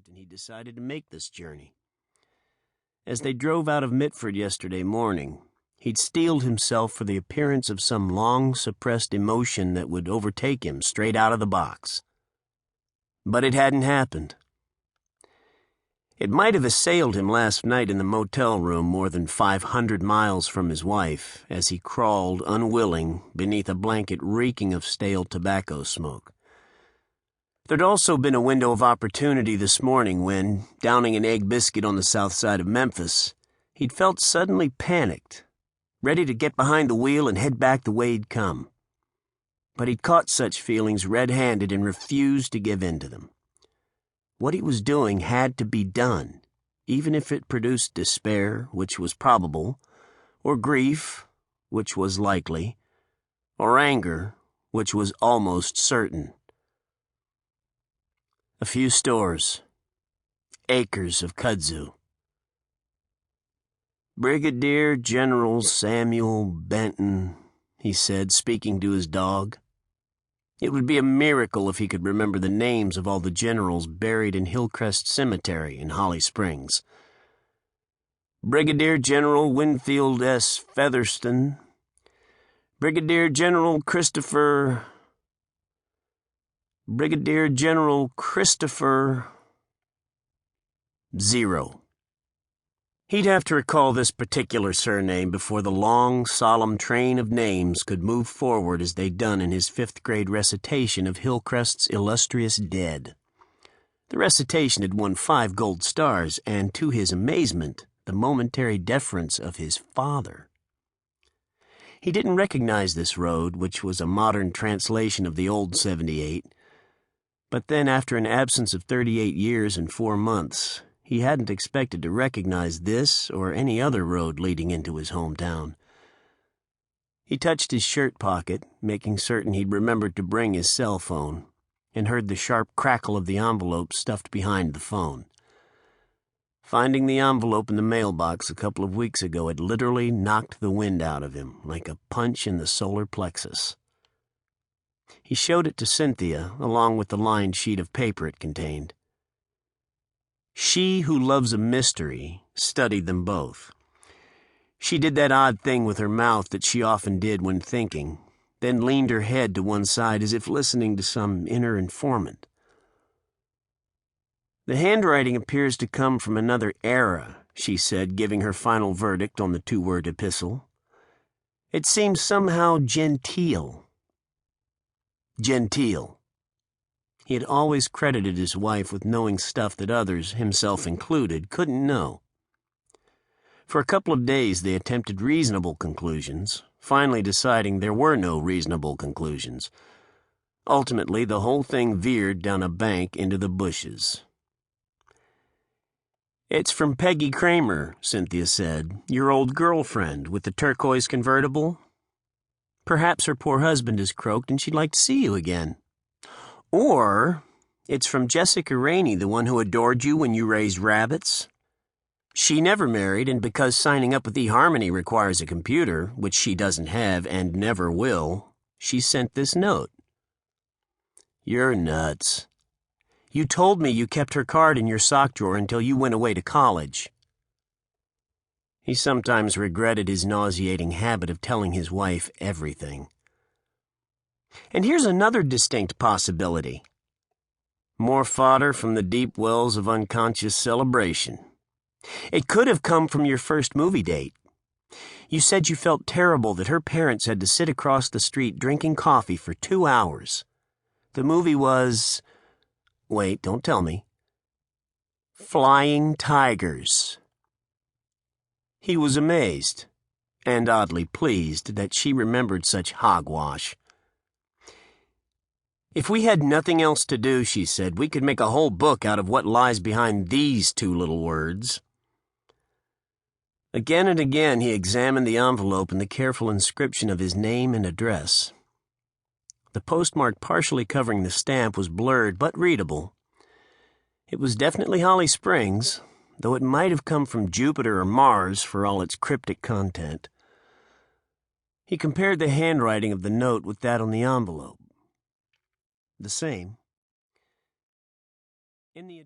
and he decided to make this journey. As they drove out of Mitford yesterday morning, he'd steeled himself for the appearance of some long-suppressed emotion that would overtake him straight out of the box. But it hadn't happened. It might have assailed him last night in the motel room more than 500 miles from his wife, as he crawled, unwilling, beneath a blanket reeking of stale tobacco smoke. There'd also been a window of opportunity this morning when, downing an egg biscuit on the south side of Memphis, he'd felt suddenly panicked, ready to get behind the wheel and head back the way he'd come. But he'd caught such feelings red-handed and refused to give in to them. What he was doing had to be done, even if it produced despair, which was probable, or grief, which was likely, or anger, which was almost certain. A few stores, acres of kudzu. "Brigadier General Samuel Benton," he said, speaking to his dog. It would be a miracle if he could remember the names of all the generals buried in Hillcrest Cemetery in Holly Springs. Brigadier General Winfield S. Featherston, Brigadier General Christopher Zero. He'd have to recall this particular surname before the long, solemn train of names could move forward as they'd done in his fifth-grade recitation of Hillcrest's illustrious dead. The recitation had won 5 gold stars, and to his amazement, the momentary deference of his father. He didn't recognize this road, which was a modern translation of the old 78, but then after an absence of 38 years and 4 months, he hadn't expected to recognize this or any other road leading into his hometown. He touched his shirt pocket, making certain he'd remembered to bring his cell phone, and heard the sharp crackle of the envelope stuffed behind the phone. Finding the envelope in the mailbox a couple of weeks ago had literally knocked the wind out of him, like a punch in the solar plexus. He showed it to Cynthia, along with the lined sheet of paper it contained. She who loves a mystery studied them both. She did that odd thing with her mouth that she often did when thinking, then leaned her head to one side as if listening to some inner informant. "The handwriting appears to come from another era," she said, giving her final verdict on the 2-word epistle. "It seems somehow genteel." Genteel. He had always credited his wife with knowing stuff that others, himself included, couldn't know. For a couple of days they attempted reasonable conclusions, finally deciding there were no reasonable conclusions. Ultimately, the whole thing veered down a bank into the bushes. "It's from Peggy Kramer," Cynthia said, "your old girlfriend with the turquoise convertible. Perhaps her poor husband has croaked and she'd like to see you again. Or it's from Jessica Rainey, the one who adored you when you raised rabbits. She never married, and because signing up with eHarmony requires a computer, which she doesn't have and never will, she sent this note." "You're nuts. You told me you kept her card in your sock drawer until you went away to college." He sometimes regretted his nauseating habit of telling his wife everything. "And here's another distinct possibility. More fodder from the deep wells of unconscious celebration. It could have come from your first movie date. You said you felt terrible that her parents had to sit across the street drinking coffee for 2 hours. The movie was... Wait, don't tell me. Flying Tigers." He was amazed, and oddly pleased, that she remembered such hogwash. "If we had nothing else to do," she said, "we could make a whole book out of what lies behind these 2 little words." Again and again he examined the envelope and the careful inscription of his name and address. The postmark partially covering the stamp was blurred but readable. It was definitely Holly Springs, though it might have come from Jupiter or Mars for all its cryptic content. He compared the handwriting of the note with that on the envelope. The same. In the